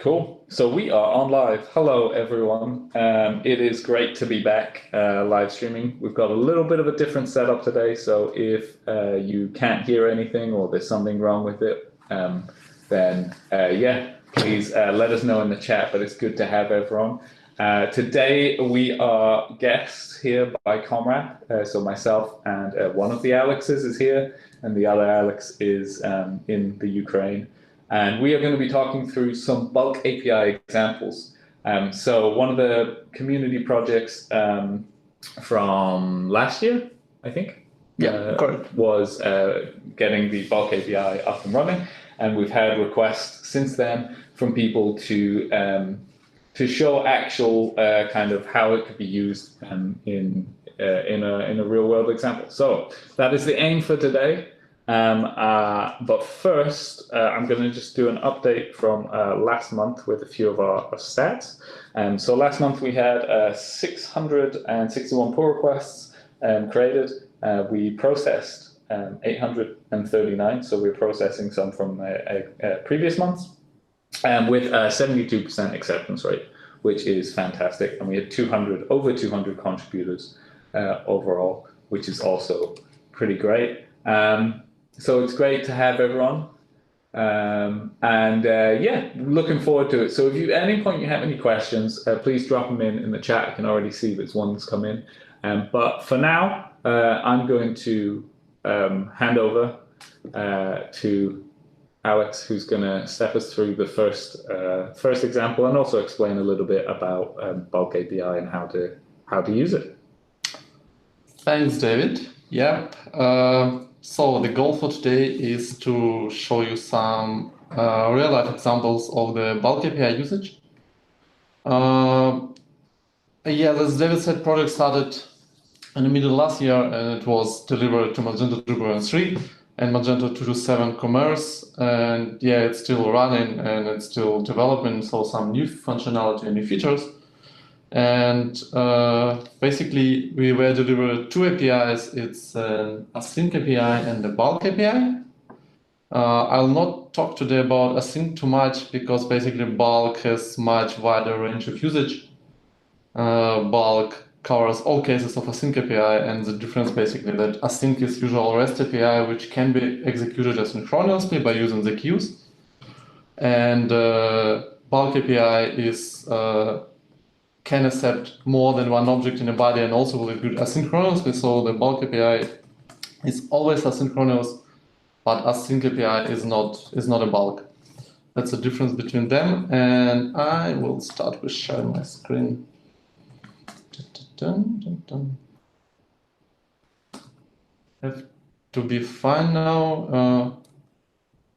Cool. So we are on live. Hello, everyone. It is great to be back live streaming. We've got a little bit of a different setup today. So if you can't hear anything or there's something wrong with it, then yeah, please let us know in the chat. But it's good to have everyone. Today we are guests here by Comrade. So myself and one of the Alexes is here, and the other Alex is in the Ukraine. And we are going to be talking through some BulkApi examples. So one of the community projects from last year, I think, was getting the BulkApi up and running. And we've had requests since then from people to show actual kind of how it could be used in a real world example. So that is the aim for today. But first, I'm going to just do an update from last month with a few of our stats. So last month we had 661 pull requests created. We processed 839, so we're processing some from previous months, with a 72% acceptance rate, which is fantastic. And we had over 200 contributors overall, which is also pretty great. So it's great to have everyone, yeah, looking forward to it. So if you at any point you have any questions, please drop them in the chat. I can already see there's one that's come in. But for now, I'm going to hand over to Alex, who's going to step us through the first example and also explain a little bit about BulkApi and how to use it. Thanks, David. Yep. So the goal for today is to show you some real-life examples of the BulkApi usage. Yeah, as David said, project started in the middle of last year, and it was delivered to Magento 2.3 and Magento 2.7 Commerce. And yeah, it's still running and it's still developing, so some new functionality and new features. And basically, we were delivered two APIs. It's an async API and the bulk API. I'll not talk today about async too much because basically bulk has much wider range of usage. Bulk covers all cases of async API, and the difference basically that async is usual REST API, which can be executed asynchronously by using the queues. And bulk API is can accept more than one object in a body and also will execute asynchronously. So the bulk API is always asynchronous, but async API is not a bulk. That's the difference between them. And I will start with sharing my screen. Have to be fine now.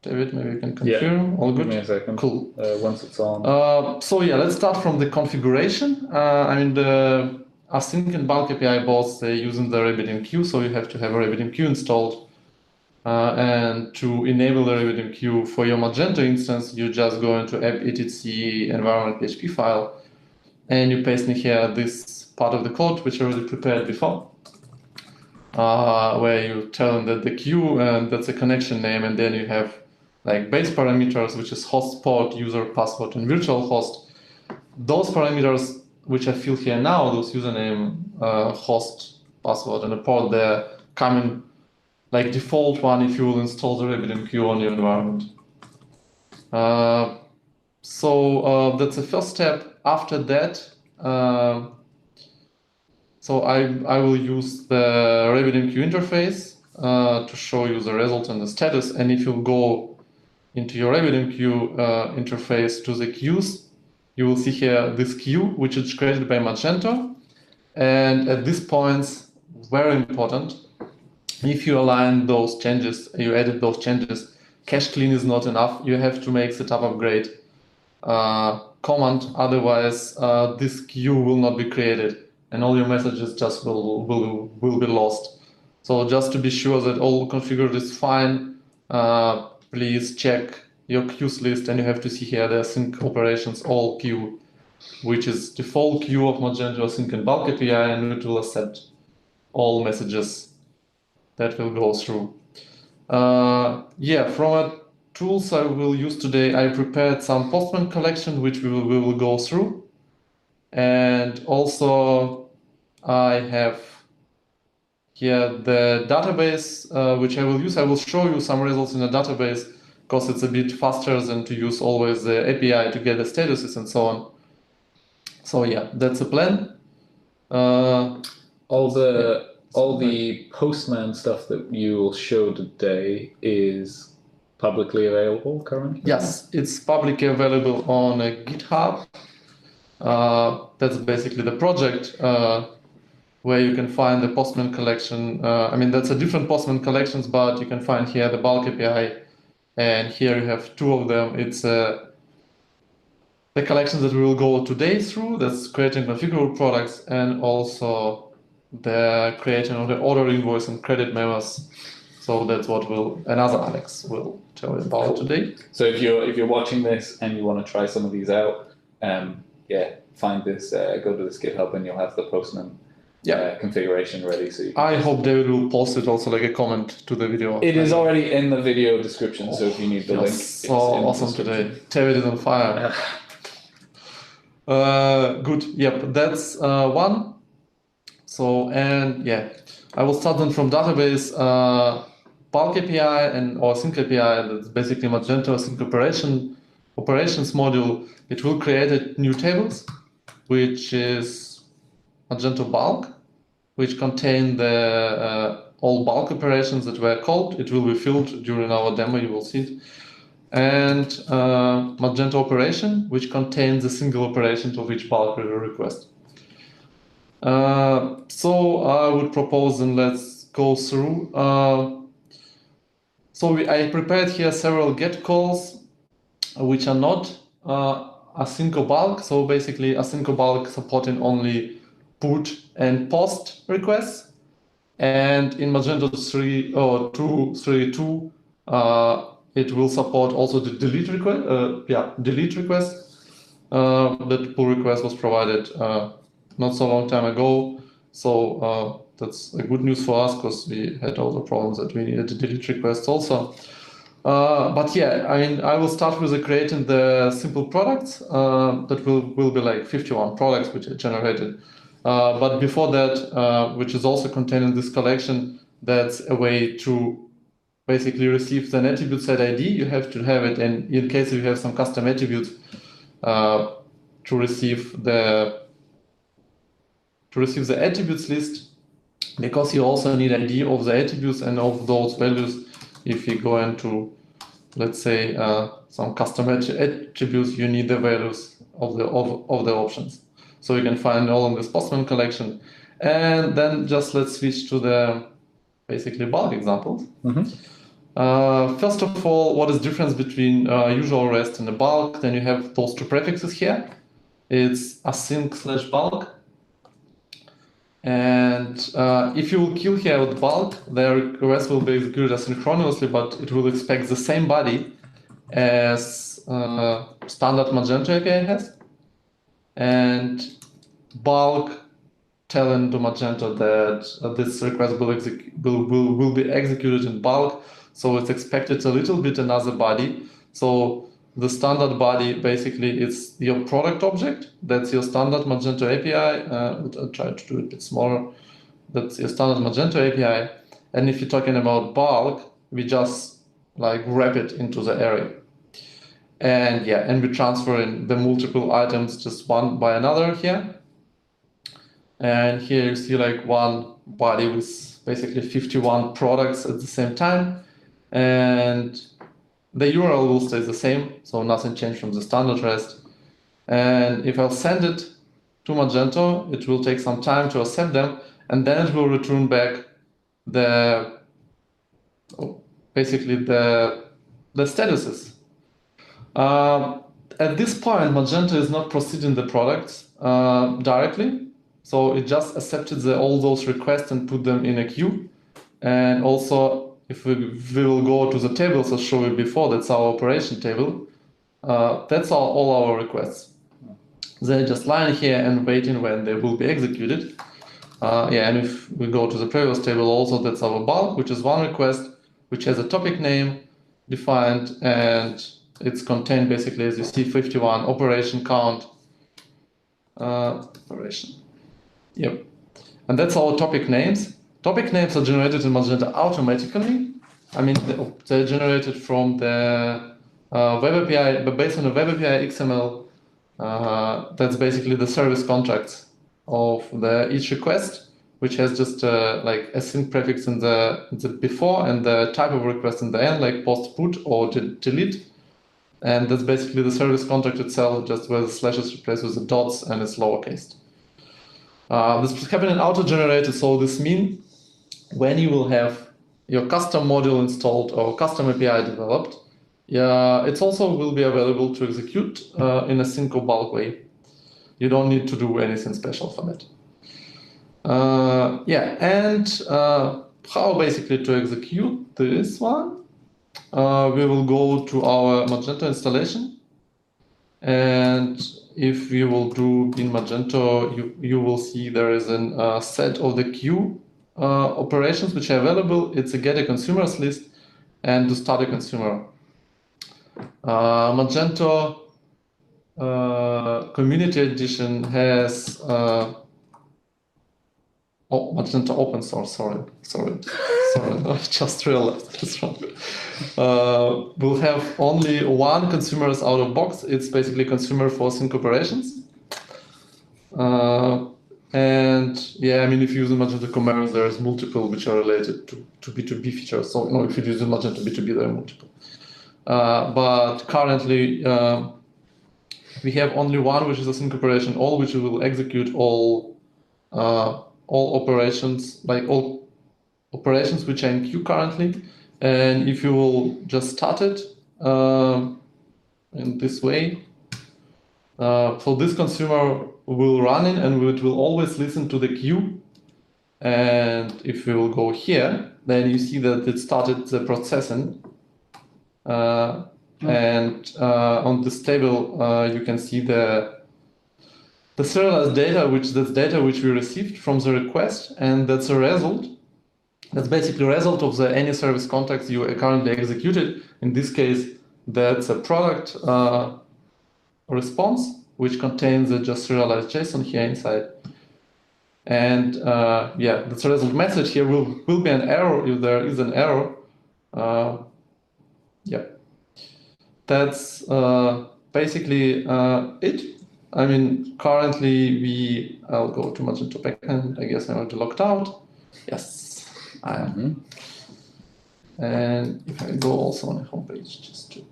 David, maybe you can confirm. Yeah. All good? Give me a second. Cool. Once it's on. So yeah, let's start from the configuration. I mean, the async and bulk API both they're using the RabbitMQ, so you have to have a RabbitMQ installed. And to enable the RabbitMQ for your Magento instance, you just go into app etc environment PHP file, and you paste in here this part of the code which I already prepared before. Where you tell them that the queue and that's a connection name, and then you have like base parameters, which is host, port, user, password, and virtual host. Those parameters, which I fill here now, those username, host, password, and a port, they're coming like default one if you will install the RabbitMQ on your environment. So that's the first step. After that, so I will use the RabbitMQ interface to show you the result and the status. And if you go into your RabbitMQ interface to the queues, you will see here this queue, which is created by Magento. And at this point, very important, if you align those changes, you edit those changes, cache clean is not enough. You have to make setup upgrade command. Otherwise, this queue will not be created, and all your messages just will be lost. So just to be sure that all configured is fine, please check your queues list, and you have to see here the async operations all queue, which is default queue of Magento async and bulk API, and it will accept all messages that will go through. Yeah, from a tools I will use today, I prepared some Postman collection, which we will go through. And also I have here the database, which I will use. I will show you some results in the database because it's a bit faster than to use always the API to get the statuses and so on. So yeah, that's the plan. All the Postman stuff that you will show today is publicly available currently? Yes, it's publicly available on GitHub. That's basically the project where you can find the Postman collection. I mean, that's a different Postman collections, but you can find here the BulkApi, and here you have two of them. It's the collections that we will go today through, that's creating configurable products, and also the creation of the order invoice and credit memos. So that's what another Alex will tell you about today. So if you're watching this and you want to try some of these out, find this, go to this GitHub, and you'll have the Postman configuration ready. So I hope David will post it also like a comment to the video. It is already in the video description, so if you need the link. So awesome today. David is on fire. Good. Yep, that's one. So, and yeah, I will start then from database. BulkApi or SyncApi, that's basically Magento sync operations module. It will create new tables, which is Magento bulk, which contain the all bulk operations that were called. It will be filled during our demo, you will see it. And Magento operation, which contains the single operation of each bulk request. So I would propose, and let's go through. I prepared here several get calls, which are not async bulk. So basically, async bulk supporting only put and post requests. And in Magento 2.3.2, it will support also the delete request. Delete request. That pull request was provided not so long time ago. So that's a good news for us because we had all the problems that we needed to delete requests also. But yeah, I will start with creating the simple products that will be like 51 products which are generated. But before that, which is also contained in this collection, that's a way to basically receive an attribute set ID. You have to have it, and in case you have some custom attributes, to receive the attributes list, because you also need ID of the attributes and of those values. If you go into, let's say, some custom attributes, you need the values of the options. So you can find all in this Postman collection. And then just let's switch to the basically bulk examples. First of all, what is the difference between usual REST and the bulk? Then you have those two prefixes here. It's async/bulk. And if you will kill here with bulk, the request will be executed asynchronously, but it will expect the same body as standard Magento API has. And bulk telling to Magento that this request will be executed in bulk. So it's expected a little bit another body. So the standard body basically is your product object. That's your standard Magento API. I'll try to do it a bit smaller. That's your standard Magento API. And if you're talking about bulk, we just like wrap it into the array. And yeah, and we transfer in the multiple items just one by another here. And here you see like one body with basically 51 products at the same time. And the URL will stay the same, so nothing changed from the standard REST. And if I'll send it to Magento, it will take some time to accept them, and then it will return back basically the statuses. At this point, Magento is not processing the products directly, so it just accepted all those requests and put them in a queue. And also, if we will go to the tables I showed you before, that's our operation table. That's all our requests. They just line here and waiting when they will be executed. And if we go to the previous table also, that's our bulk, which is one request, which has a topic name, defined, and it's contained basically, as you see, 51 operation count. Operation. Yep. And that's our topic names. Topic names are generated in Magento automatically. I mean, they're generated from the Web API, but based on the Web API XML. That's basically the service contracts of each request, which has just like a sync prefix in the before and the type of request in the end, like post put or delete. And that's basically the service contract itself, just where the slashes replaced with the dots and it's lowercase. This is happening auto-generated, so this means when you will have your custom module installed or custom API developed, it also will be available to execute in a single bulk way. You don't need to do anything special for that. How basically to execute this one? We will go to our Magento installation, and if we will do in Magento, you will see there is a set of the queue operations which are available. It's a get a consumers list and to start a consumer. Magento Community Edition has Magento Open Source. Sorry, I just realized that's wrong. We'll have only one consumers out of box. It's basically consumer for sync operations. And yeah, I mean, if you use Magento Commerce, there's multiple which are related to B2B features. So if you use Magento B2B, there are multiple. But currently, we have only one, which is a sync operation, all which will execute all operations, like all operations which are in queue currently. And if you will just start it in this way, so this consumer will run in and it will always listen to the queue. And if we will go here, then you see that it started the processing. And on this table, you can see the serialized data, which we received from the request, and that's a result. That's basically a result of any service context you currently executed. In this case, that's a product response, which contains a just serialized JSON here inside. And the result message here will be an error if there is an error. That's basically it. I mean, currently I'll go to Magento backend. I guess I'm already logged out. Yes, I am. And if I go also on the homepage, just to.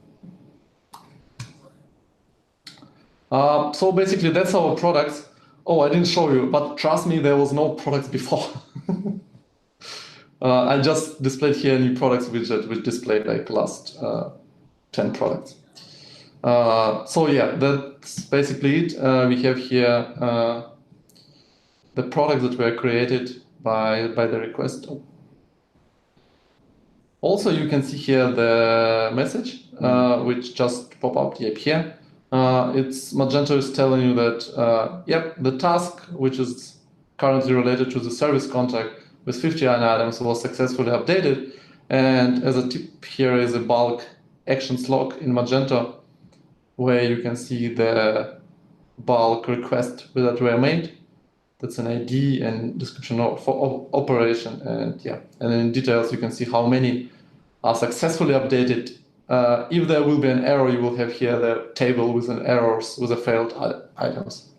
So basically, that's our products. Oh, I didn't show you, but trust me, there was no products before. I just displayed here a new products widget, which displayed like last 10 products. So yeah, that's basically it. We have here the products that were created by the request. Also, you can see here the message, which just pop up here. It's Magento is telling you that, the task, which is currently related to the service contract with 59 items, was successfully updated. And as a tip, here is a bulk actions log in Magento, where you can see the bulk requests that were made. That's an ID and description for operation, and then in details you can see how many are successfully updated. If there will be an error, you will have here the table with an errors with the failed items.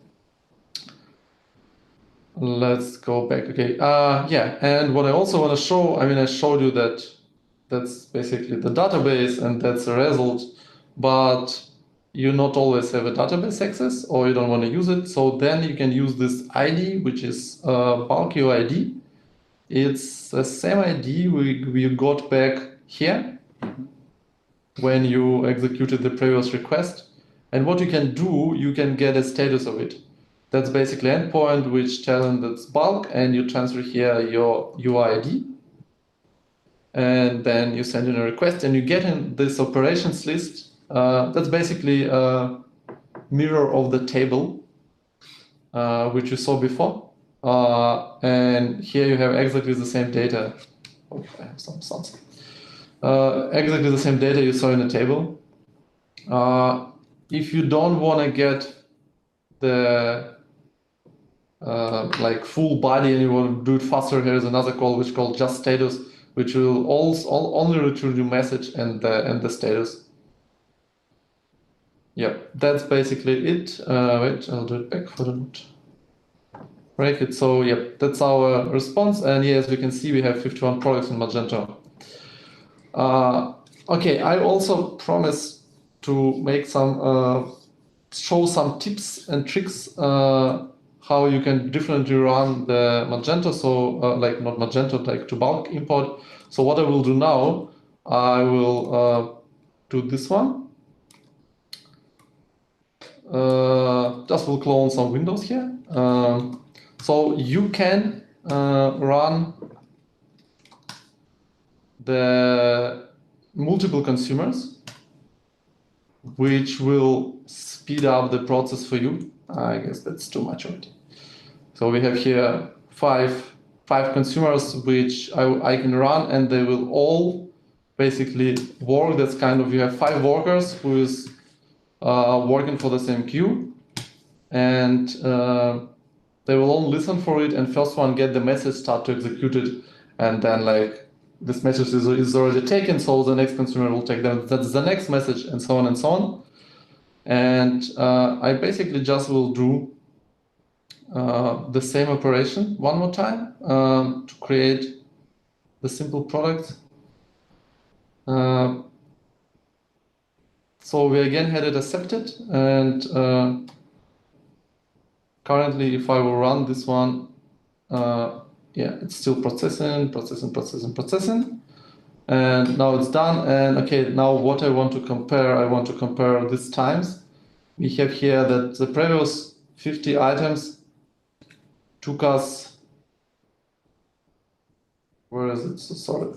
Let's go back. Okay. And what I also want to show, I showed you that that's basically the database and that's the result, but you not always have a database access or you don't want to use it. So then you can use this ID, which is bulk UID. It's the same ID we got back here when you executed the previous request. And what you can do, you can get a status of it. That's basically endpoint, which tells them that's bulk, and you transfer here your UID. And then you send in a request, and you get in this operations list. That's basically a mirror of the table, which you saw before. And here you have exactly the same data. Okay, I have some sounds. exactly the same data you saw in the table. If you don't want to get the like full body and you want to do it faster, here's another call which is called just status, which will also only return your message and the status. Yeah, that's basically it. Wait, I'll do it back for the note. Break it. So yeah, that's our response. And yeah, as we can see, we have 51 products in Magento. Okay, I also promise to make some show some tips and tricks how you can differently run the Magento. So like not Magento, like to bulk import. So what I will do now, I will do this one. Just will clone some windows here. So you can run the multiple consumers, which will speed up the process for you. I guess that's too much already. So we have here five consumers which I can run, and they will all basically work. That's kind of, you have 5 workers who is working for the same queue, and they will all listen for it, and first one get the message, start to execute it, and then like this message is already taken, so the next consumer will take that's the next message, and so on and so on. And I basically just will do the same operation one more time to create the simple product. So we again had it accepted, and currently if I will run this one, yeah, it's still processing, and now it's done. And okay, now what I want to compare these times. We have here that the previous 50 items took us, where is it? So sorry.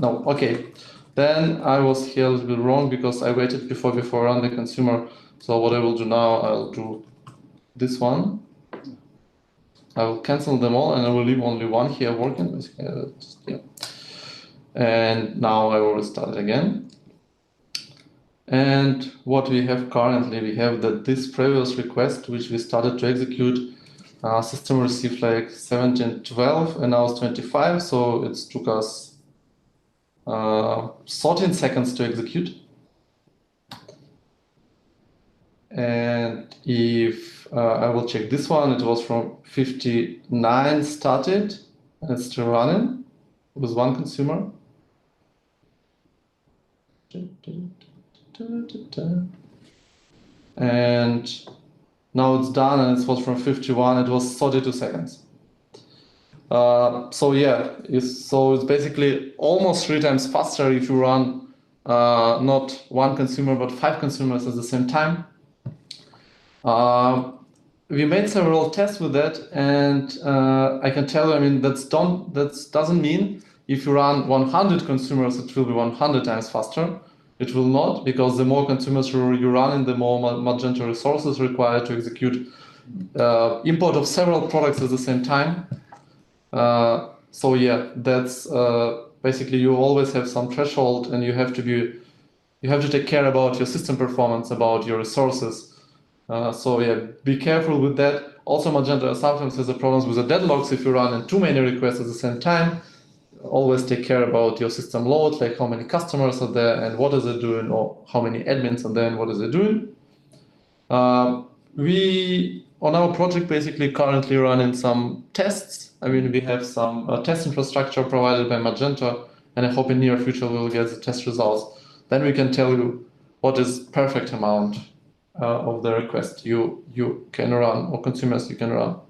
No, okay. Then I was here a little bit wrong because I waited before run the consumer. So what I will do now, I'll do this one. I will cancel them all, and I will leave only one here working. Yeah. And now I will restart it again. And what we have currently, we have that this previous request, which we started to execute, system received like 1712, and now it's 25. So it took us 13 seconds to execute. And if I will check this one, it was from 59 started, and it's still running with one consumer. And now it's done, and it was from 51, it was 32 seconds. So yeah, it's basically almost 3 times faster if you run not one consumer but 5 consumers at the same time. We made several tests with that, and I can tell you, I mean, that doesn't mean if you run 100 consumers, it will be 100 times faster. It will not, because the more consumers you run, the more Magento resources required to execute import of several products at the same time. So yeah, that's basically, you always have some threshold, and you have to take care about your system performance, about your resources. So yeah, be careful with that. Also, Magento sometimes has a problem with the deadlocks if you run in too many requests at the same time. Always take care about your system load, like how many customers are there and what is it doing, or how many admins are there and what is it doing. We, on our project, basically currently running some tests. I mean, we have some test infrastructure provided by Magento, and I hope in near future we'll get the test results. Then we can tell you what is perfect amount of the request you can run, or consumers you can run.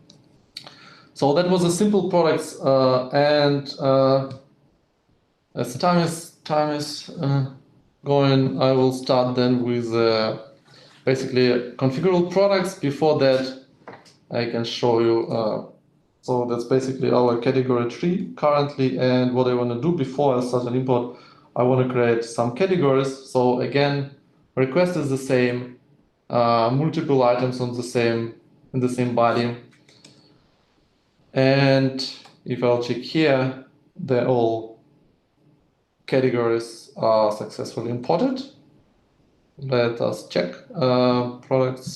So that was a simple products, and as time is going, I will start then with basically configurable products. Before that, I can show you. So that's basically our category 3 currently, and what I want to do before I start an import, I want to create some categories. So again, request is the same, multiple items in the same body. And if I'll check here, they're all categories are successfully imported. Let us check products.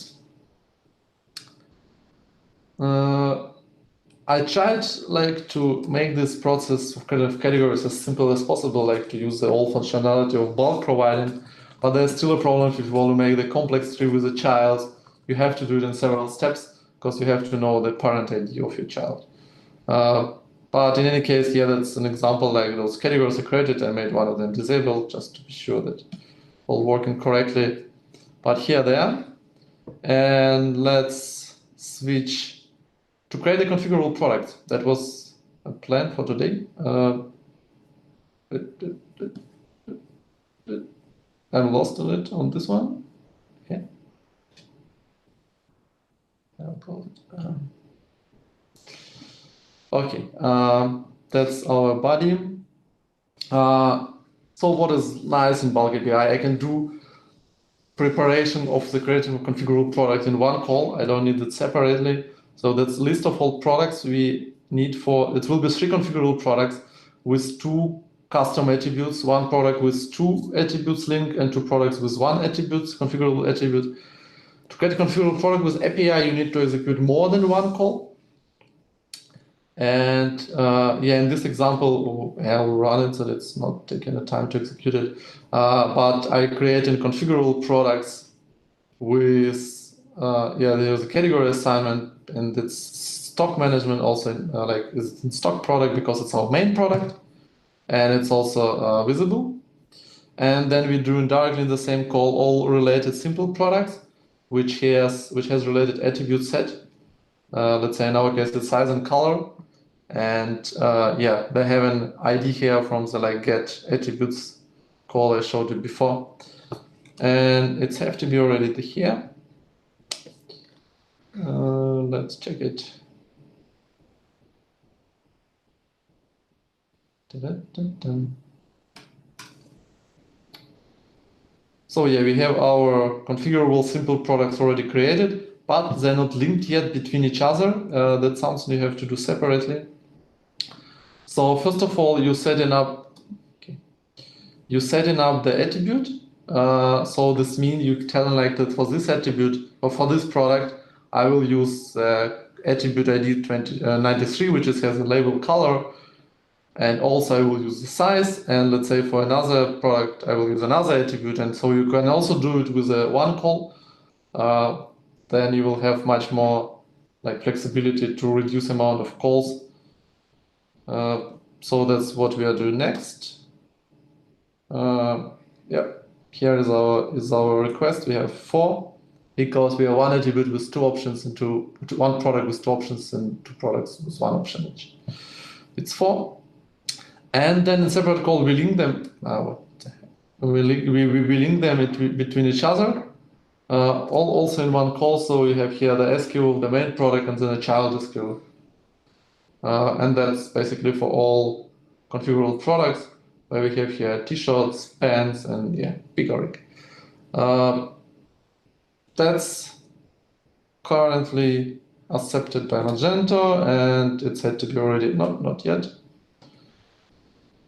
I tried to make this process of kind of categories as simple as possible, like to use the old functionality of bulk providing, but there's still a problem if you want to make the complex tree with a child. You have to do it in several steps because you have to know the parent ID of your child. But in any case, here that's an example, like those categories are created. I made one of them disabled just to be sure that all working correctly. But here they are. And let's switch to create a configurable product. That was a plan for today. I'm lost a bit on this one. Okay. Okay, that's our body. So what is nice in BulkApi? I can do preparation of the creating a configurable product in one call. I don't need it separately. So that's a list of all products we need for, it will be 3 configurable products with 2 custom attributes, 1 product with 2 attributes linked and 2 products with 1 attribute, configurable attribute. To get a configurable product with API, you need to execute more than 1 call. And in this example, I'll run it so it's not taking the time to execute it. But I created configurable products with, there's a category assignment, and it's stock management also, it's in stock product because it's our main product, and it's also visible. And then we do directly in the same call all related simple products, which has related attribute set. Let's say in our case, it's size and color. And they have an ID here from the get attributes call I showed you before. And it's have to be already here. Let's check it. So we have our configurable simple products already created, but they're not linked yet between each other. That's something you have to do separately. So first of all, you're setting up the attribute. So this means you tell that for this attribute or for this product, I will use attribute ID 93, which has a label color, and also I will use the size. And let's say for another product, I will use another attribute. And so you can also do it with a 1 call. Then you will have much more flexibility to reduce amount of calls. So that's what we are doing next. Here is our request. We have 4 because we have 1 attribute with 2 options and 1 product with 2 options and 2 products with 1 option each. It's 4. And then in separate call, we link them. We link them between each other. Also in 1 call. So you have here the SKU, the main product, and then a child SKU. And that's basically for all configurable products, where we have here t-shirts, pants, and bigger rig. That's currently accepted by Magento, and it's had to be already not yet.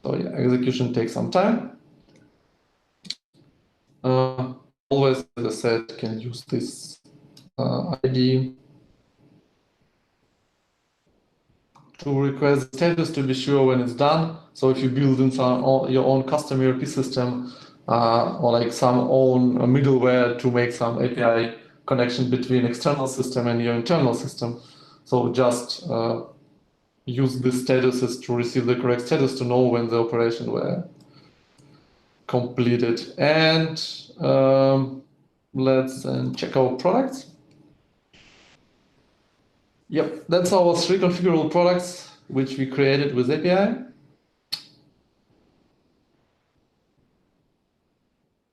So execution takes some time. Always, as I said, can use this ID to request status to be sure when it's done. So if you build in your own custom ERP system or some own middleware to make some API connection between external system and your internal system, so just use these statuses to receive the correct status to know when the operation were completed. And let's check our products. Yep, that's our 3 configurable products which we created with API.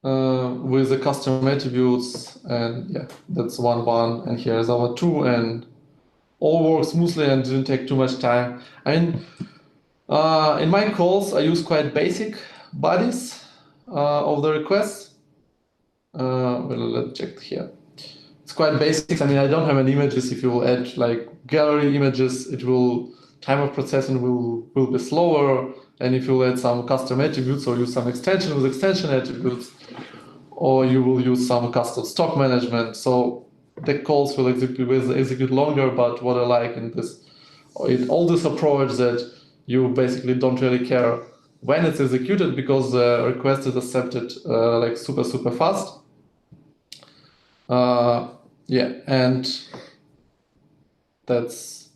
With the custom attributes, and that's 1, and here's our 2, and all works smoothly and didn't take too much time. I mean, in my calls, I use quite basic bodies of the requests. Let's check here. It's quite basic. I mean, I don't have any images. If you will add gallery images, time of processing will be slower. And if you add some custom attributes or use some extension with extension attributes, or you will use some custom stock management, so the calls will execute longer. But what I like in all this approach that you basically don't really care when it's executed because the request is accepted like super fast. Yeah, and that's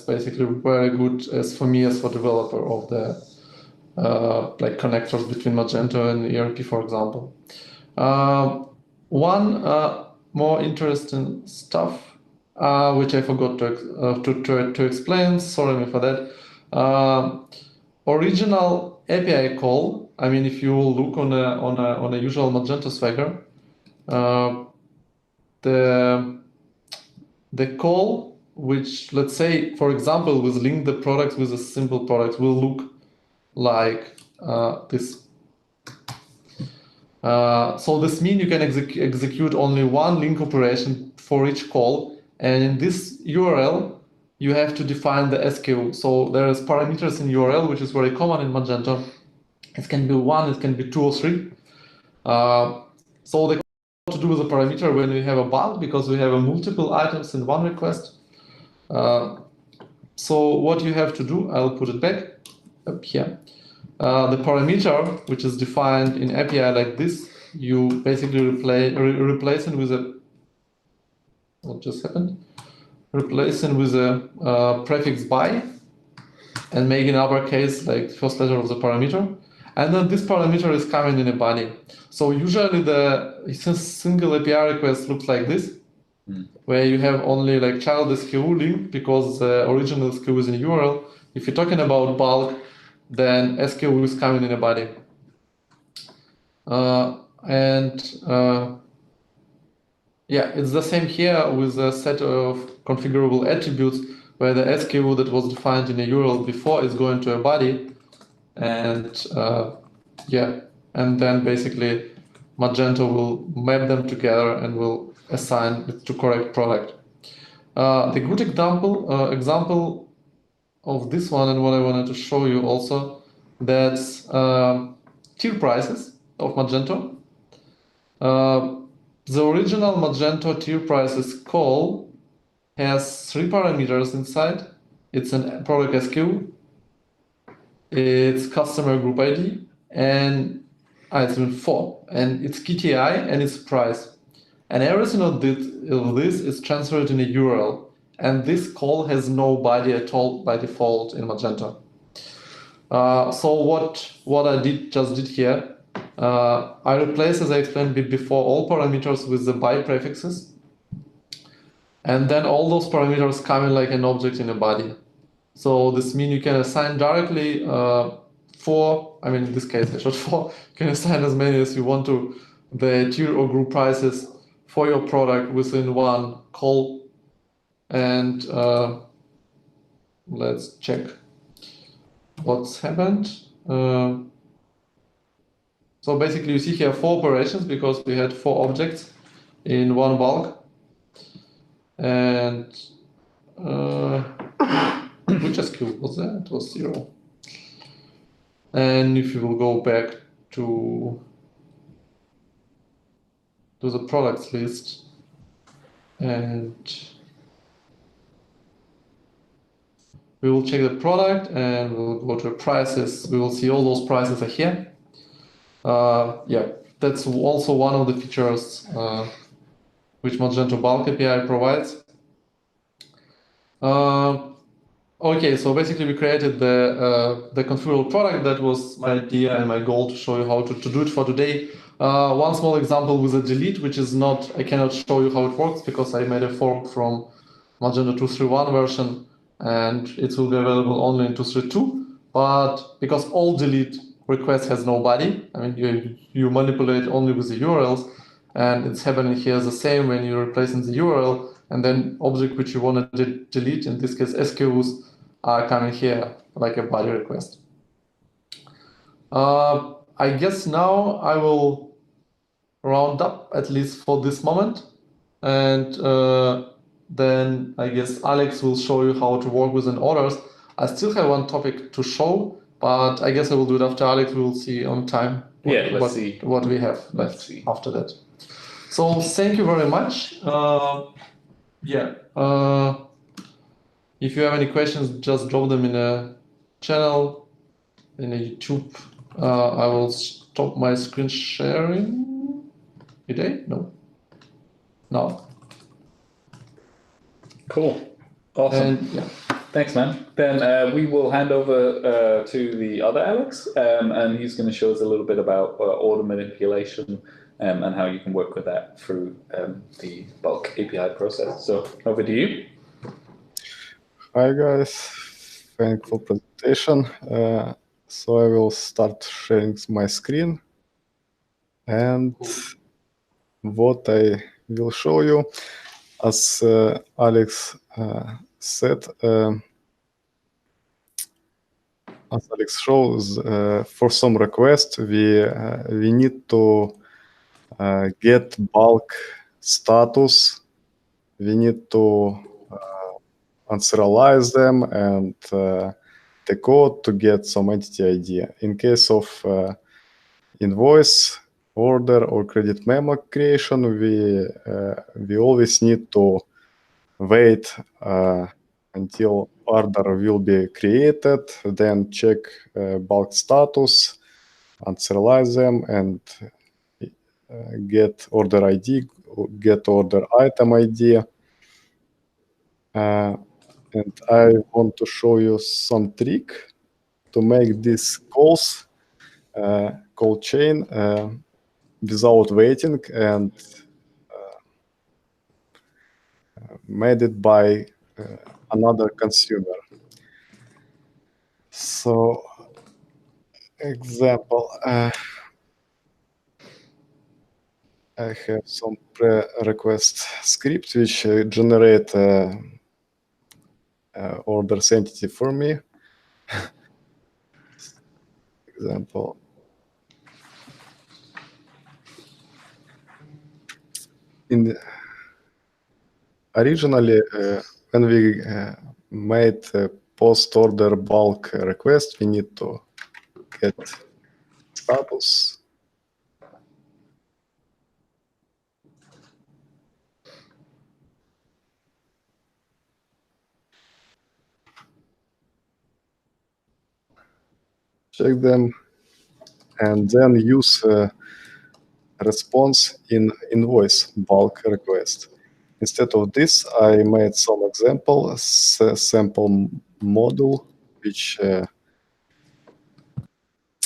basically very good as for me as for developer of the like connectors between Magento and ERP, for example. One more interesting stuff which I forgot to explain. Sorry me for that. Original API call. I mean, if you look on a usual Magento Swagger, the call, which let's say, for example, with link the products with a simple product, will look like this. So this means you can execute only one link operation for each call, and in this URL you have to define the SKU. So there is parameters in URL, which is very common in Magento. It can be 1, it can be 2 or 3. So the to do with the parameter when we have a bulk, because we have multiple items in one request. So what you have to do, I'll put it back up here. The parameter, which is defined in API like this, you basically replace it with a, what just happened? Replace it with a prefix by and make in uppercase like first letter of the parameter. And then this parameter is coming in a body. So usually the single API request looks like this, where you have only like child SKU link because the original SKU is in URL. If you're talking about bulk, then SKU is coming in a body. Yeah, it's the same here with a set of configurable attributes where the SKU that was defined in a URL before is going to a body. And yeah, and then basically Magento will map them together and will assign it to correct product. The good example of this one, and what I wanted to show you also, that's tier prices of Magento. The original Magento tier prices call has 3 parameters inside. It's a product SKU, it's customer group ID, and it's been 4, and it's KTI and it's price. And everything of this is transferred in a URL. And this call has no body at all by default in Magento. So what I just did here, I replaced, as I explained before, all parameters with the by prefixes. And then all those parameters come in like an object in a body. So this means you can assign directly 4, I mean, in this case, I showed 4, you can assign as many as you want to the tier or group prices for your product within one call. And let's check what's happened. So basically you see here 4 operations because we had 4 objects in one bulk. And which SKU was that? It was 0. And if you will go back to the products list and we will check the product and we'll go to prices. We will see all those prices are here. Yeah, that's also one of the features which Magento BulkApi provides. Okay, so basically we created the configurable product. That was my idea and my goal to show you how to do it for today. One small example with a delete, which is not, I cannot show you how it works because I made a fork from Magento 2.3.1 version and it will be available only in 2.3.2. But because all delete request has no body, I mean, you manipulate only with the URLs, and it's happening here the same when you're replacing the URL, and then object which you want to delete, in this case SKUs, are coming here like a body request. I guess now I will round up, at least for this moment, and then I guess Alex will show you how to work with orders. I still have one topic to show, but I guess I will do it after Alex. We will see on time Let's see what we have left after that. So thank you very much. If you have any questions, just drop them in a channel in a YouTube. I will stop my screen sharing. Today? No. No. Cool. Awesome. And, Thanks, man. Then we will hand over to the other Alex, and he's going to show us a little bit about order manipulation and how you can work with that through the bulk API process. So over to you. Hi guys, thanks for presentation. So I will start sharing my screen, and what I will show you, as Alex said, as Alex shows, for some request we need to get bulk status. We need to unserialize them and the code to get some entity ID. In case of invoice, order, or credit memo creation, we always need to wait until order will be created, then check bulk status, unserialize them, and get order ID, get order item ID. And I want to show you some trick to make these calls, call chain, without waiting, and made it by another consumer. So, example, I have some pre-request script which generate orders entity for me. Example. Originally, when we made post-order bulk request, we need to get status. Check them, and then use response in invoice bulk request. Instead of this, I made some example, sample module, which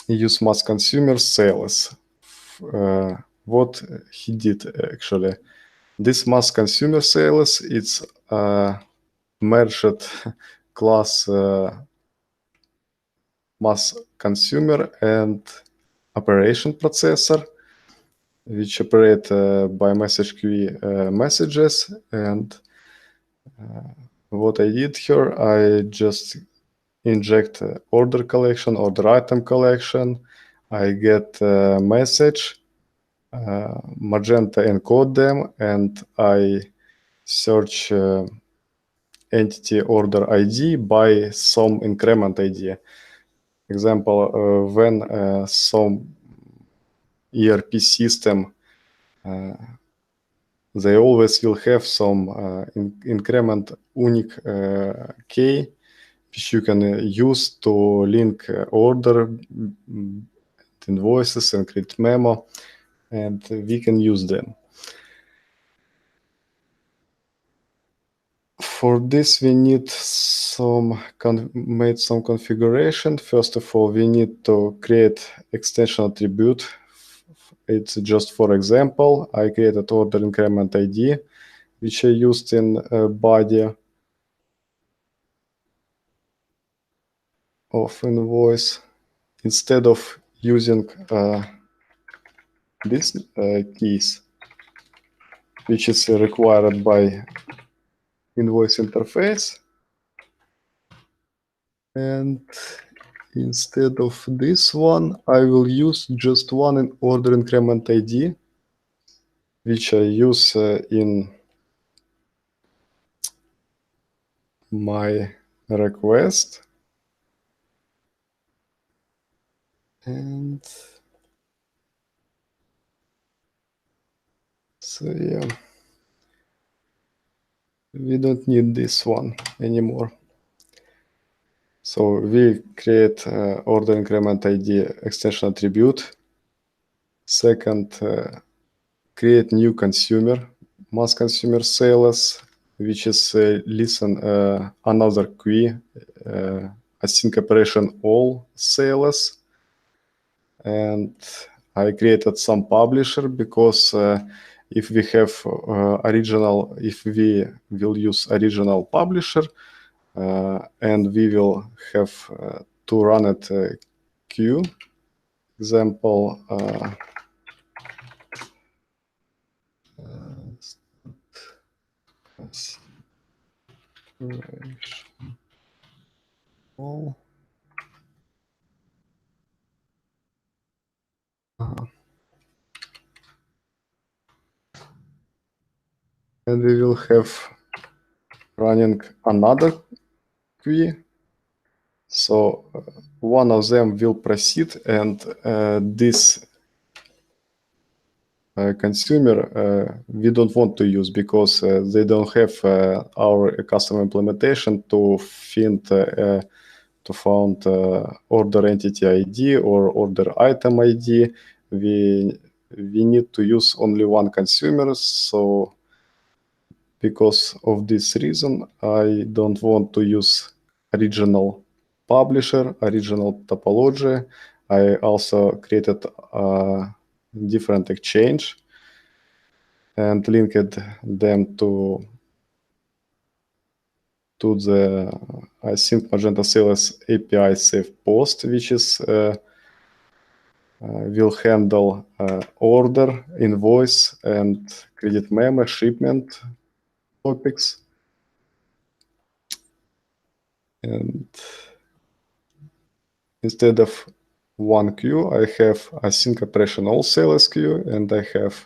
use mass consumer sales. What he did actually, this mass consumer sales, it's merged class mass consumer and operation processor, which operate by message queue messages. And what I did here, I just inject order collection, order item collection. I get a message, Magento encode them, and I search entity order ID by some increment ID. Example, when some ERP system, they always will have some increment unique key, which you can use to link order, invoices, and credit memo, and we can use them. For this, we need made some configuration. First of all, we need to create extension attribute. It's just for example, I created order increment ID, which I used in body of invoice. Instead of using these keys, which is required by invoice interface, and instead of this one, I will use just one order increment ID, which I use in my request. And so yeah, we don't need this one anymore. So we create order increment ID extension attribute. Second, create new consumer, mass consumer sales, which is listen another queue, async operation all sales. And I created some publisher because if we have if we will use original publisher, and we will have to run it queue. Example, all. And we will have running another queue. So one of them will proceed, and this consumer we don't want to use because they don't have our custom implementation to find order entity ID or order item ID. We need to use only one consumer. So because of this reason, I don't want to use original publisher, original topology. I also created a different exchange and linked them to the I think Magento Sales API save post, which is will handle order, invoice, and credit memo, shipment topics. And instead of one queue, I have async operation all sales queue, and I have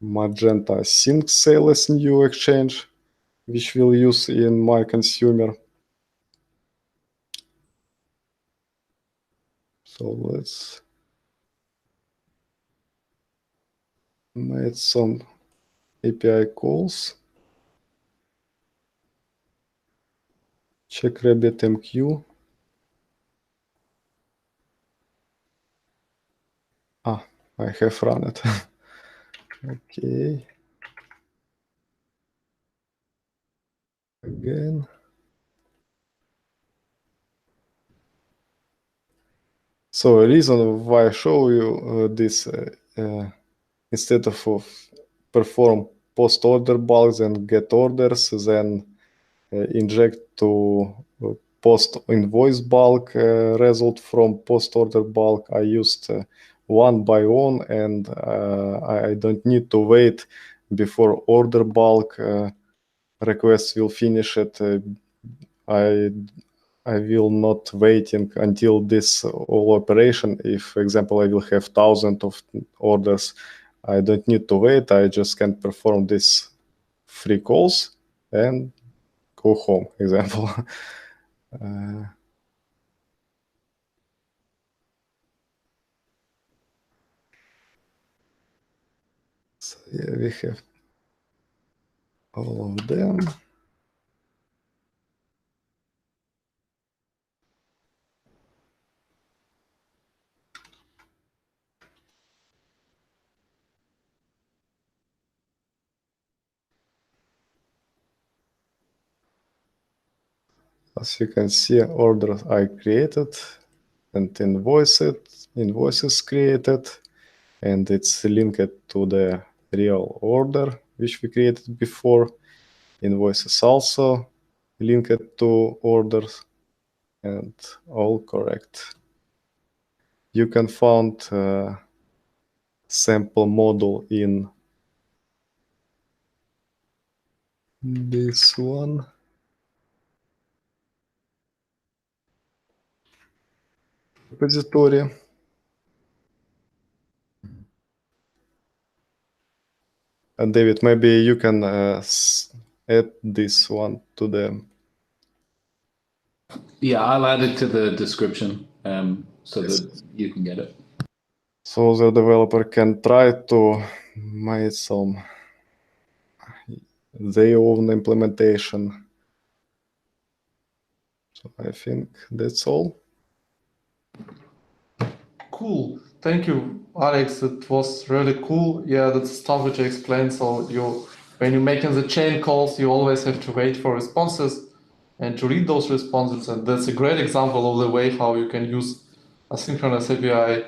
Magento sync sales new exchange, which we'll use in my consumer. So let's make some API calls. Check RabbitMQ. I have run it. Okay. Again. So a reason why I show you this instead of perform post order bulks and get orders, then inject to post invoice bulk result from post order bulk. I used one by one, and I don't need to wait before order bulk requests will finish it. I will not waiting until this all operation. If, for example, I will have thousands of orders, I don't need to wait. I just can perform this 3 calls and go home, example. So yeah, we have all of them. As you can see, orders I created and invoices created, and it's linked to the real order which we created before. Invoices also linked to orders, and all correct. You can find sample model in this one. Repository. And David, maybe you can add this one to the... Yeah, I'll add it to the description. so that you can get it. So the developer can try to make some their own implementation. So I think that's all. Cool. Thank you, Alex. It was really cool. Yeah, that's stuff which I explained. So when you're making the chain calls, you always have to wait for responses and to read those responses. And that's a great example of the way how you can use asynchronous API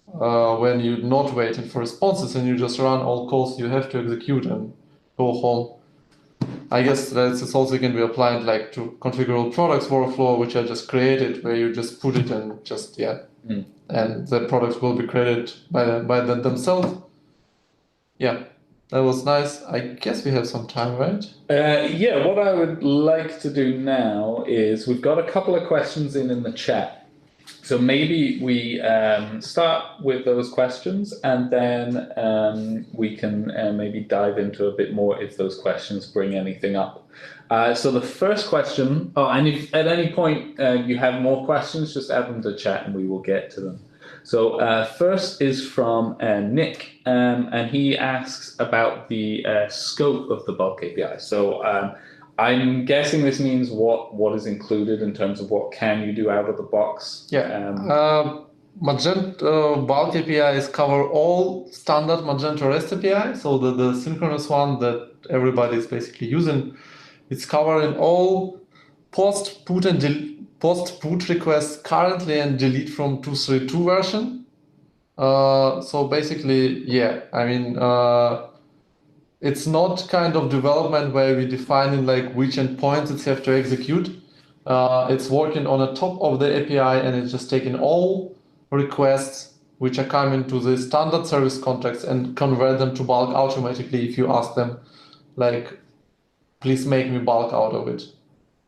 when you're not waiting for responses and you just run all calls you have to execute and go home. I guess that's also can be applied like to configurable products workflow, which I just created, where you just put it and just and the products will be created by themselves. Yeah, that was nice. I guess we have some time, right? Yeah, what I would like to do now is we've got a couple of questions in the chat. So maybe we start with those questions and then we can maybe dive into a bit more if those questions bring anything up. So the first question, and if at any point you have more questions, just add them to the chat and we will get to them. So first is from Nick, and he asks about the scope of the bulk API. So I'm guessing this means what is included in terms of what can you do out of the box. Yeah. Magento bulk APIs cover all standard Magento REST API. So the synchronous one that everybody is basically using, it's covering all post-put requests currently and delete from 2.3.2 version. So basically, yeah, I mean, it's not kind of development where we defining like which endpoints it have to execute. It's working on the top of the API and it's just taking all requests which are coming to the standard service contracts and convert them to bulk automatically if you ask them, like, please make me bulk out of it.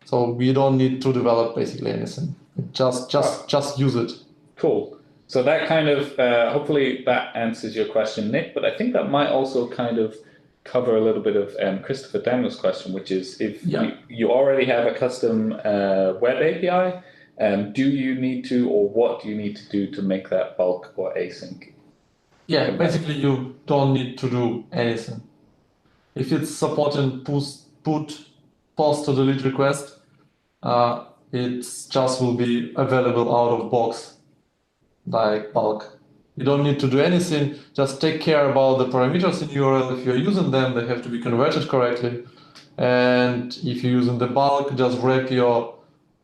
So we don't need to develop basically anything. Just use it. Cool. So that kind of, hopefully that answers your question, Nick, but I think that might also kind of cover a little bit of Christopher Daniel's question, which is if you already have a custom web API, do you need to, or what do you need to do to make that bulk or async? Yeah, basically you don't need to do anything. If it's supporting put, post, or delete request, it just will be available out of box, like bulk. You don't need to do anything, just take care about the parameters in URL. If you're using them, they have to be converted correctly. And if you're using the bulk, just wrap your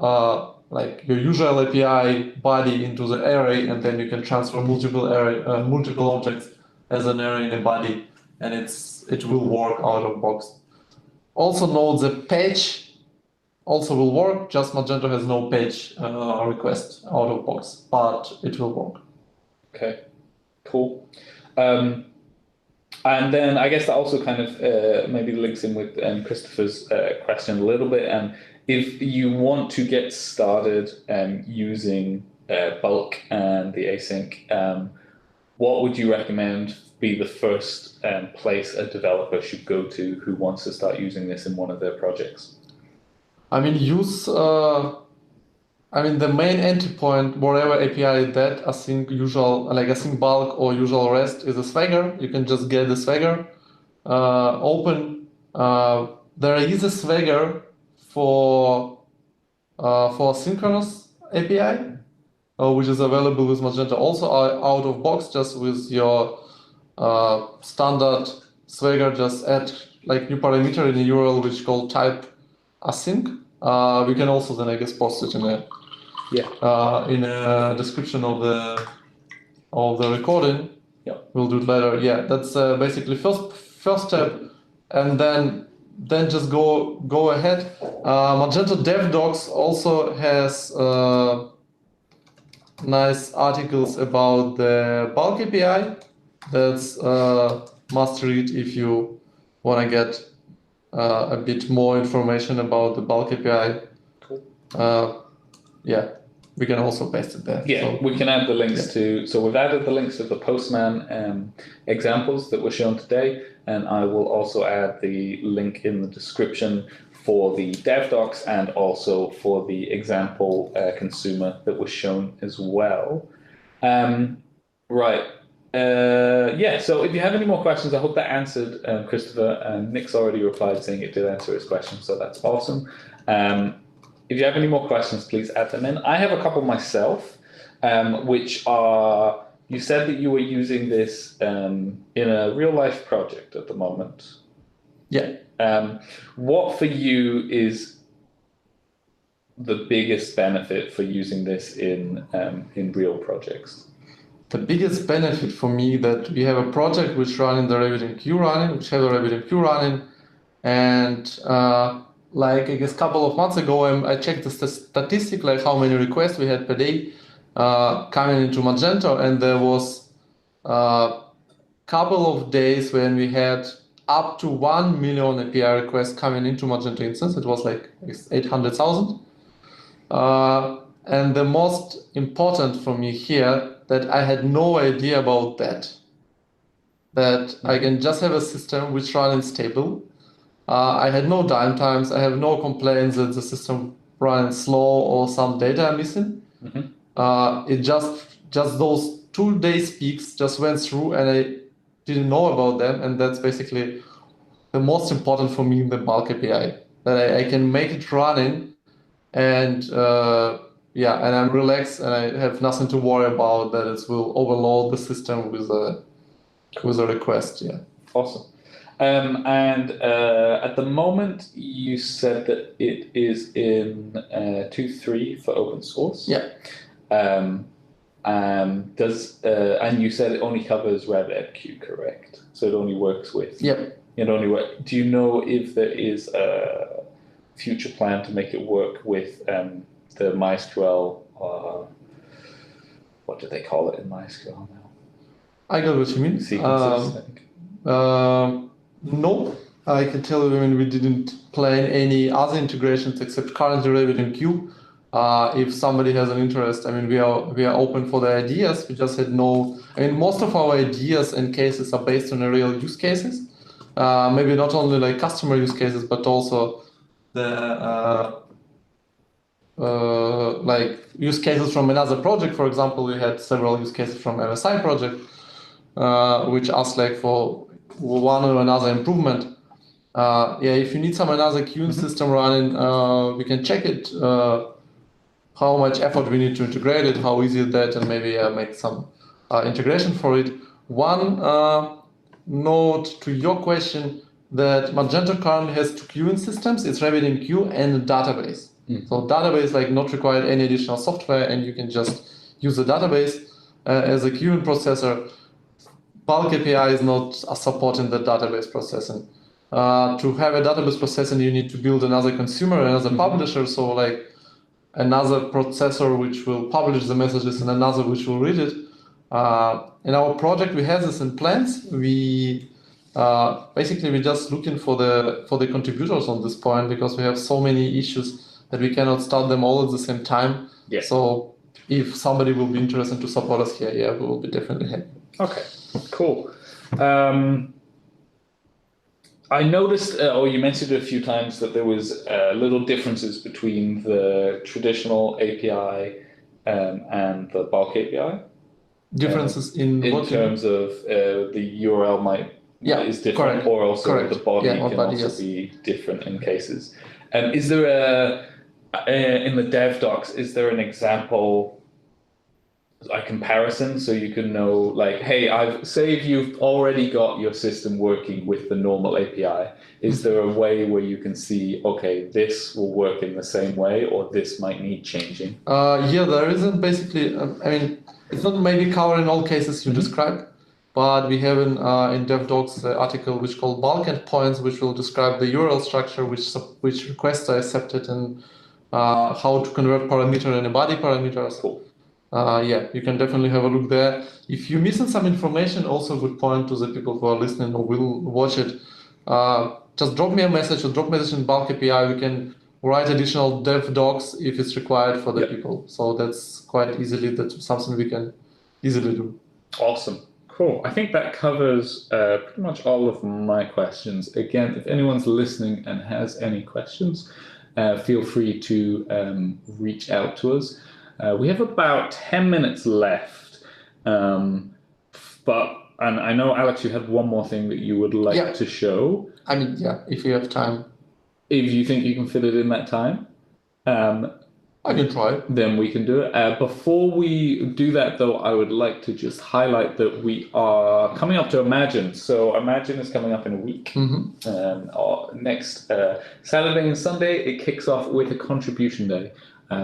your usual API body into the array, and then you can transfer multiple objects as an array in a body, and it will work out of box. Also note the page also will work, just Magento has no page request out of box, but it will work. Okay, cool. And then I guess that also kind of maybe links in with Christopher's question a little bit. And if you want to get started using bulk and the async, what would you recommend be the first place a developer should go to who wants to start using this in one of their projects? I mean, the main entry point, whatever API that async bulk or usual REST is a Swagger. You can just get the Swagger open. There is a Swagger for synchronous API, which is available with Magento also out of box, just with your standard Swagger. Just add like new parameter in the URL which called type async. We can also then I guess post it in a description of the recording. Yeah, we'll do it later. Yeah, that's basically first step, and then just go ahead. Magento Dev Docs also has nice articles about the bulk API. That's must read if you want to get a bit more information about the bulk API. cool. Yeah. we can also paste it there. Yeah, So, we can add the links to, so we've added the links to the Postman examples that were shown today, and I will also add the link in the description for the dev docs and also for the example consumer that was shown as well. Right. Yeah, so if you have any more questions, I hope that answered Christopher. Nick's already replied saying it did answer his question, so that's awesome. If you have any more questions, please add them in. I have a couple myself, which are, you said that you were using this in a real life project at the moment. yeah. What for you is the biggest benefit for using this in real projects? The biggest benefit for me that we have a project which running the RabbitMQ running, which have a RabbitMQ running, and like I guess a couple of months ago, I checked the statistic, like how many requests we had per day coming into Magento, and there was a couple of days when we had up to 1 million API requests coming into Magento instance. It was like 800,000. And the most important for me here that I had no idea about that I can just have a system which runs stable. I had no downtimes. I have no complaints that the system runs slow or some data are missing. It just those 2 days peaks just went through and I didn't know about them. And that's basically the most important for me in the BulkApi, that I can make it running and and I'm relaxed and I have nothing to worry about that it will overload the system with a request. Yeah. Awesome. And at the moment, you said that it is in 2.3 for open source. Yeah. And you said it only covers RabbitMQ, correct? So it only works with. Yep. It only works. Do you know if there is a future plan to make it work with the MySQL? What do they call it in MySQL now? I got what you mean. Sequences, I think. No, I can tell you, I mean, we didn't plan any other integrations except currently RabbitMQ. If somebody has an interest, I mean, we are open for the ideas. We just had no. I mean, most of our ideas and cases are based on real use cases. Maybe not only like customer use cases, but also the like use cases from another project. For example, we had several use cases from MSI project, which asked like for one or another improvement. If you need some another queuing system running, we can check it. How much effort we need to integrate it, how easy is that, and maybe make some integration for it. One note to your question that Magento currently has 2 queuing systems. It's RabbitMQ and a database. So database like not required any additional software, and you can just use the database as a queuing processor. BulkApi is not supporting the database processing. To have a database processing, you need to build another consumer, another publisher. So like another processor which will publish the messages and another which will read it. In our project, we have this in plans. We basically we're just looking for the contributors on this point because we have so many issues that we cannot start them all at the same time. Yeah. So if somebody will be interested to support us here, we will be definitely happy. Okay, cool. I noticed, or you mentioned it a few times, that there was little differences between the traditional API and the bulk API. Differences in terms of the URL is different, correct, or also correct. the body can also be different in cases. Is there in the dev docs, is there an example, a comparison, so you can know, like, hey, say if you've already got your system working with the normal API, is there a way where you can see, okay, this will work in the same way, or this might need changing? There isn't basically. I mean, it's not maybe covering all cases you described, but we have in DevDocs the article which called bulk endpoints, which will describe the URL structure, which requests are accepted, and how to convert parameter and body parameters. Cool. You can definitely have a look there. If you're missing some information, also a good point to the people who are listening or will watch it. Just drop me a message or drop message in BulkApi. We can write additional dev docs if it's required for the Yep. people. So that's quite easily, that's something we can easily do. Awesome. Cool. I think that covers pretty much all of my questions. Again, if anyone's listening and has any questions, feel free to reach out to us. We have about 10 minutes left. And I know, Alex, you had one more thing that you would like Yeah. to show. I mean, yeah, if you have time. If you think you can fit it in that time, I can try. then we can do it. Before we do that, though, I would like to just highlight that we are coming up to Imagine. So Imagine is coming up in a week. Next Saturday and Sunday, it kicks off with a contribution day.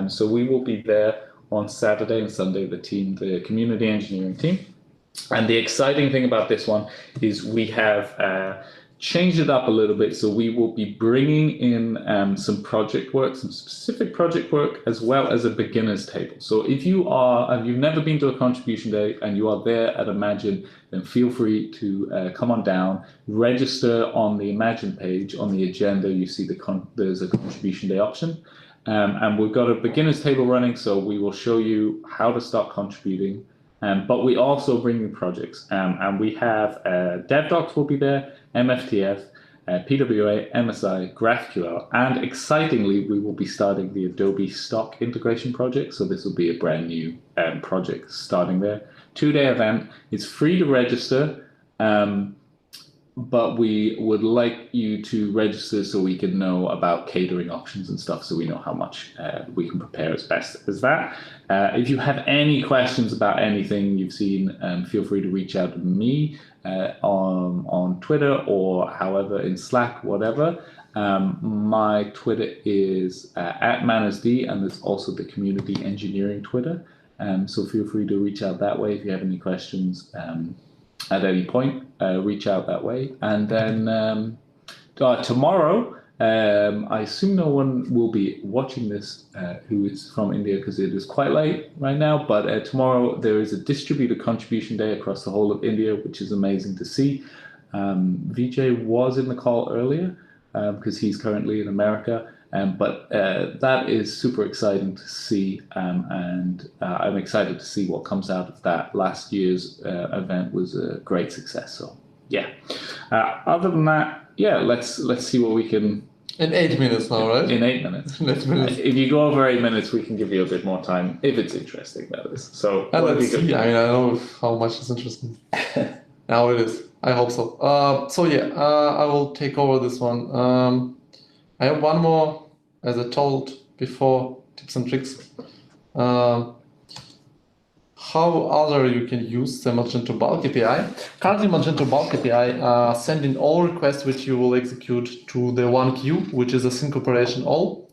So we will be there on Saturday and Sunday, the community engineering team. And the exciting thing about this one is we have changed it up a little bit. So we will be bringing in some project work, some specific project work, as well as a beginner's table. So if you've never been to a contribution day and you are there at Imagine, then feel free to come on down, register on the Imagine page. On the agenda, you see there's a contribution day option. And we've got a beginner's table running, so we will show you how to start contributing. But we also bring you projects, and we have DevDocs will be there, MFTF, PWA, MSI, GraphQL, and excitingly, we will be starting the Adobe stock integration project. So this will be a brand new project starting there. 2-day event. It's free to register, but we would like you to register so we can know about catering options and stuff, so we know how much we can prepare as best as that. If you have any questions about anything you've seen, feel free to reach out to me on Twitter or however in Slack, whatever. My Twitter is @manasd, and there's also the community engineering Twitter. So feel free to reach out that way if you have any questions. At any point, reach out that way. And then tomorrow, I assume no one will be watching this who is from India because it is quite late right now, but tomorrow there is a distributed contribution day across the whole of India, which is amazing to see. Vijay was in the call earlier because he's currently in America. But that is super exciting to see, and I'm excited to see what comes out of that. Last year's event was a great success. So yeah. Other than that, yeah, let's see what we can. In 8 minutes now, right? In 8 minutes. 8 minutes. If you go over 8 minutes, we can give you a bit more time if it's interesting. That is. So Let's see. I mean, I don't know how much is interesting. Now it is. I hope so. I will take over this one. I have one more, as I told before, tips and tricks. How other you can use the Magento Bulk API. Currently, Magento Bulk API send in all requests which you will execute to the one queue, which is a sync operation all.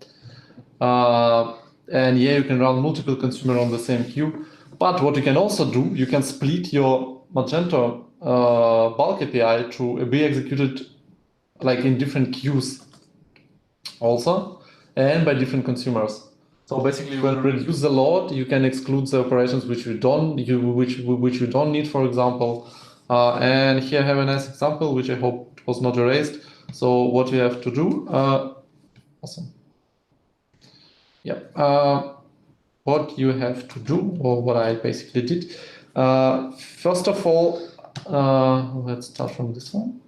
And yeah, you can run multiple consumers on the same queue. But what you can also do, you can split your Magento Bulk API to be executed like in different queues also, and by different consumers. So basically, when you reduce the load, you can exclude the operations which you don't need, for example. And here I have a nice example which I hope was not erased. So what you have to do, awesome. Yeah. What you have to do, or what I basically did. First of all, let's start from this one.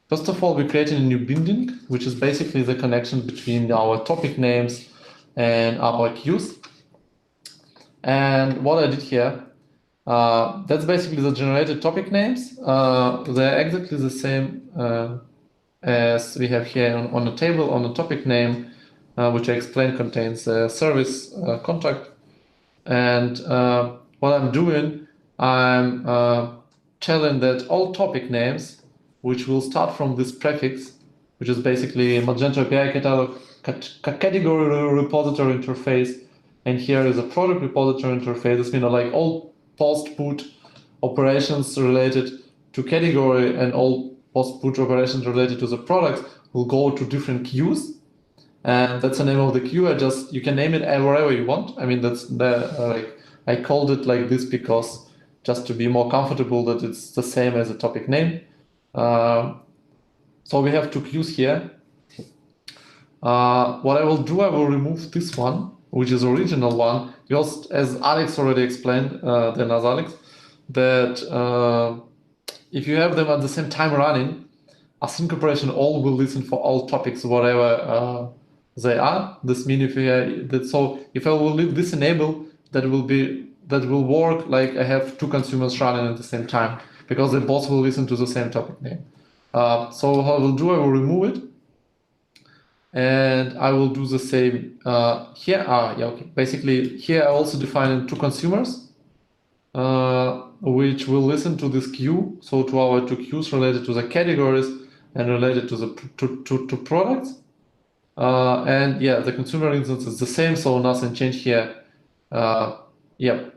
First of all, we created a new binding, which is basically the connection between our topic names and our queues. And what I did here, that's basically the generated topic names. They're exactly the same as we have here on the table, on the topic name, which I explained contains a service contract. And what I'm doing, I'm telling that all topic names, which will start from this prefix, which is basically Magento API catalog, category repository interface, and here is a product repository interface. This means like all post-put operations related to category and all post-put operations related to the product will go to different queues. And that's the name of the queue. You can name it wherever you want. I mean, I called it like this because just to be more comfortable that it's the same as a topic name. So we have two queues here. What I will do, I will remove this one, which is original one, because as Alex already explained, then as Alex, that if you have them at the same time running, async operation all will listen for all topics, whatever they are. This means if if I will leave this enable, that will work like I have two consumers running at the same time, because they both will listen to the same topic name. So what I will do, I will remove it, and I will do the same here. Basically, here I also define two consumers, which will listen to this queue. So to our two queues related to the categories and related to the to products. And yeah, the consumer instance is the same, so nothing changed here. Yeah,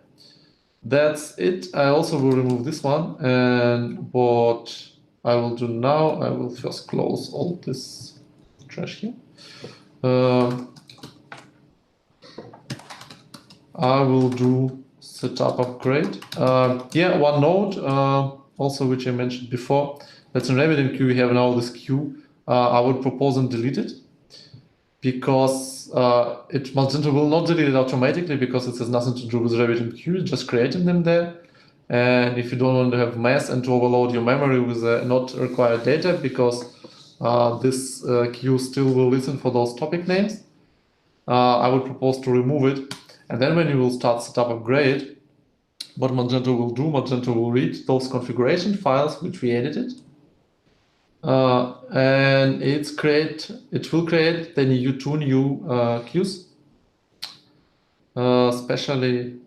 that's it. I also will remove this one, and what I will do now, I will first close all this trash here. I will do setup upgrade. Yeah, one note also, which I mentioned before, that's in RabbitMQ we have now this queue. I would propose and delete it, because Magento will not delete it automatically, because it has nothing to do with RabbitMQ, just creating them there. And if you don't want to have mess and to overload your memory with not required data, because this queue still will listen for those topic names, I would propose to remove it. And then when you will start setup upgrade, what Magento will do, Magento will read those configuration files which we edited, and it will create then two new queues, especially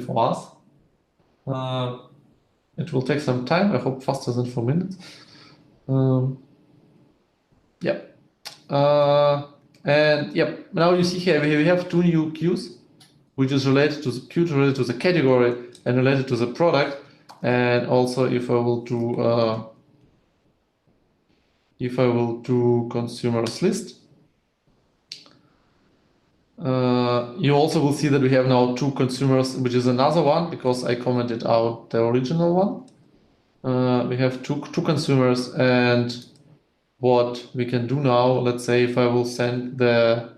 for us. It will take some time. I hope faster than 4 minutes. Yeah. And yeah, now you see here we have two new queues, which is related to the queue, related to the category, and related to the product. And also, if I will do consumers list, you also will see that we have now two consumers, which is another one, because I commented out the original one. We have two consumers, and what we can do now, let's say if I will send the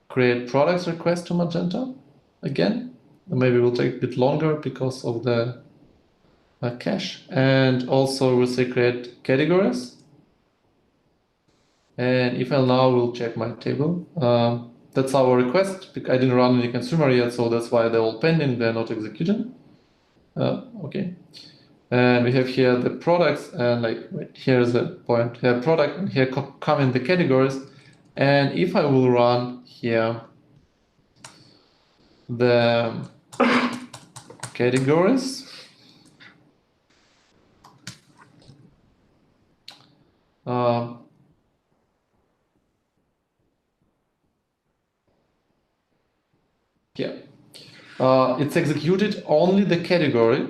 create products request to Magento again, maybe it will take a bit longer because of the cache, and also we'll say create categories. And if I now will check my table, that's our request. I didn't run any consumer yet, so that's why they're all pending, they're not executed. Okay. And we have here the products, and here's the point, here product, and here come in the categories. And if I will run here the categories, it's executed only the category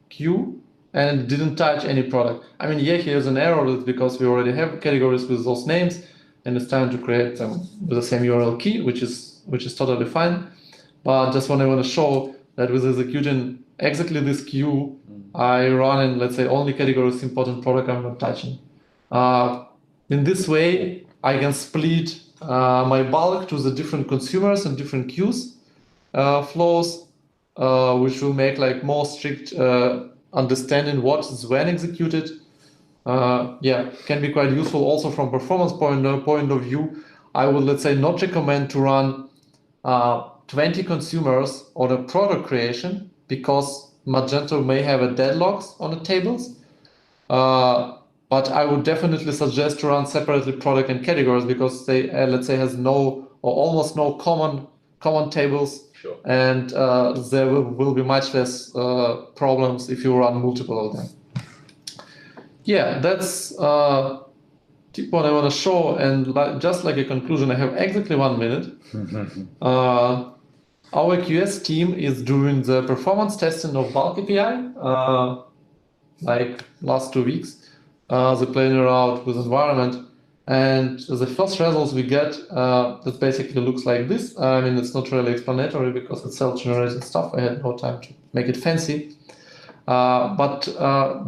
queue, and it didn't touch any product. I mean, yeah, here's an error because we already have categories with those names, and it's time to create them with the same URL key, which is totally fine. But just what I want to show that with executing exactly this queue, I run in, let's say, only categories important product I'm not touching. In this way, I can split my bulk to the different consumers and different queues flows, which will make more strict understanding what is when executed. Yeah, can be quite useful also from performance point of view. I would, let's say, not recommend to run 20 consumers on a product creation, because Magento may have a deadlocks on the tables. But I would definitely suggest to run separately product and categories, because they, let's say, has no or almost no common tables. Sure. And there will be much less problems if you run multiple of them. Yeah, that's what I want to show. And just like a conclusion, I have exactly 1 minute. Our QS team is doing the performance testing of BulkApi, last 2 weeks. They're playing around with environment. And the first results we get, that basically looks like this. I mean, it's not really explanatory because it's self-generated stuff. I had no time to make it fancy. But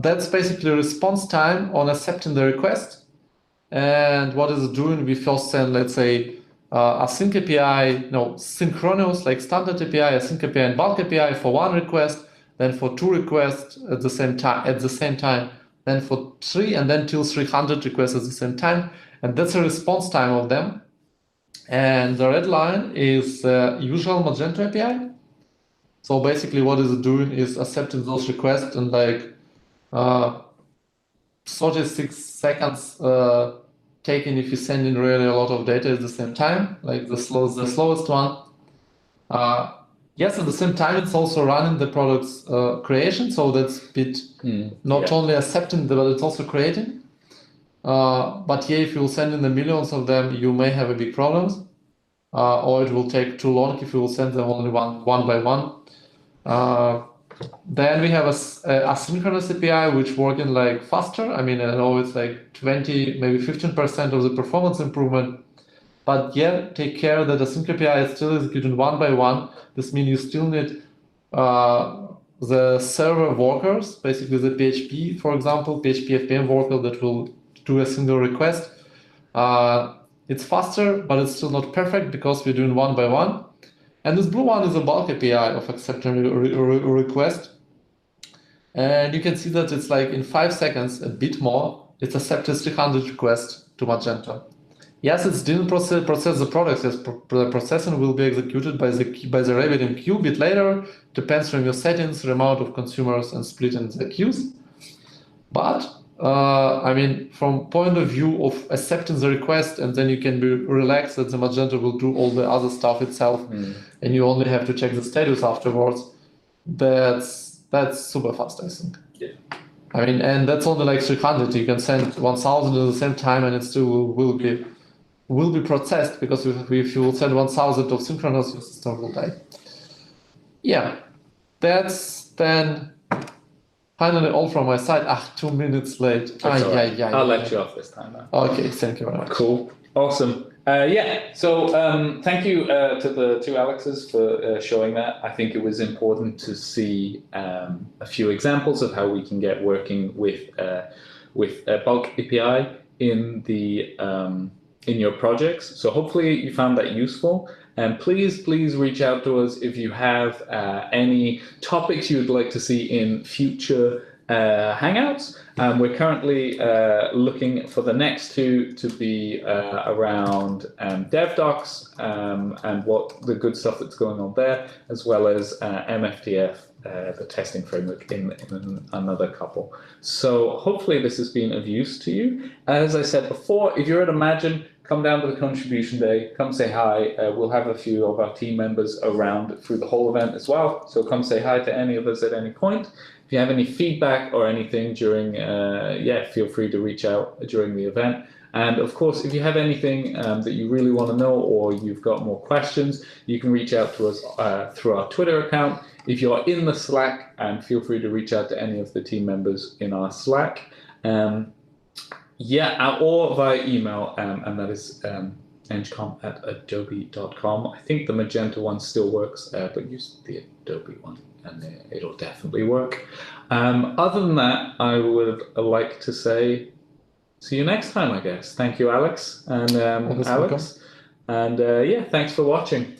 that's basically response time on accepting the request. And what is it doing? We first send, let's say, async API, no, synchronous, like standard API, async API, and bulk API for one request, then for two requests at the same time, then for three, and then till 300 requests at the same time. And that's a response time of them. And the red line is usual Magento API. So basically what is it doing is accepting those requests in like 36 seconds taken if you send in really a lot of data at the same time, like the slowest one. Yes, at the same time, it's also running the product's creation. So that's a bit not only accepting, but it's also creating. But yeah, if you send in the millions of them, you may have a big problems. Or it will take too long if you will send them only one by one. Then we have a asynchronous API, which working like faster. I mean, I know it's like 20, maybe 15% of the performance improvement. But yeah, take care that the async API is still executing one by one. This means you still need the server workers, basically the PHP, for example, PHP FPM worker that will do a single request. It's faster, but it's still not perfect because we're doing one by one. And this blue one is a bulk API of accepting a request. And you can see that it's like in 5 seconds, a bit more, it's accepted 300 requests to Magento. Yes, it didn't process the products. Yes, the processing will be executed by the RabbitMQ queue a bit later. Depends from your settings, the amount of consumers, and splitting the queues. But I mean, from point of view of accepting the request, and then you can be relaxed that the Magento will do all the other stuff itself, and you only have to check the status afterwards. That's super fast, I think. Yeah. I mean, and that's only like 300. You can send 1,000 at the same time, and it still will be processed, because if you send 1,000 of synchronous, your system will die. Yeah, that's then finally all from my side. 2 minutes late. I'll let you off this time now. Okay, thank you very much. Cool. Awesome. So thank you to the two Alexes for showing that. I think it was important to see a few examples of how we can get working with Bulk API in your projects. So hopefully you found that useful. And please reach out to us if you have any topics you'd like to see in future Hangouts. We're currently looking for the next two to be around DevDocs and what the good stuff that's going on there, as well as MFTF, the testing framework, in another couple. So hopefully this has been of use to you. As I said before, if you're at Imagine, come down to the contribution day, come say hi. We'll have a few of our team members around through the whole event as well. So come say hi to any of us at any point. If you have any feedback or anything during, feel free to reach out during the event. And of course, if you have anything that you really want to know, or you've got more questions, you can reach out to us through our Twitter account. If you're in the Slack, and feel free to reach out to any of the team members in our Slack. Or via email, and that is engcom@adobe.com. I think the Magento one still works, but use the Adobe one, and it'll definitely work. Other than that, I would like to say, see you next time, I guess. Thank you, Alex, and Alex. And thanks for watching.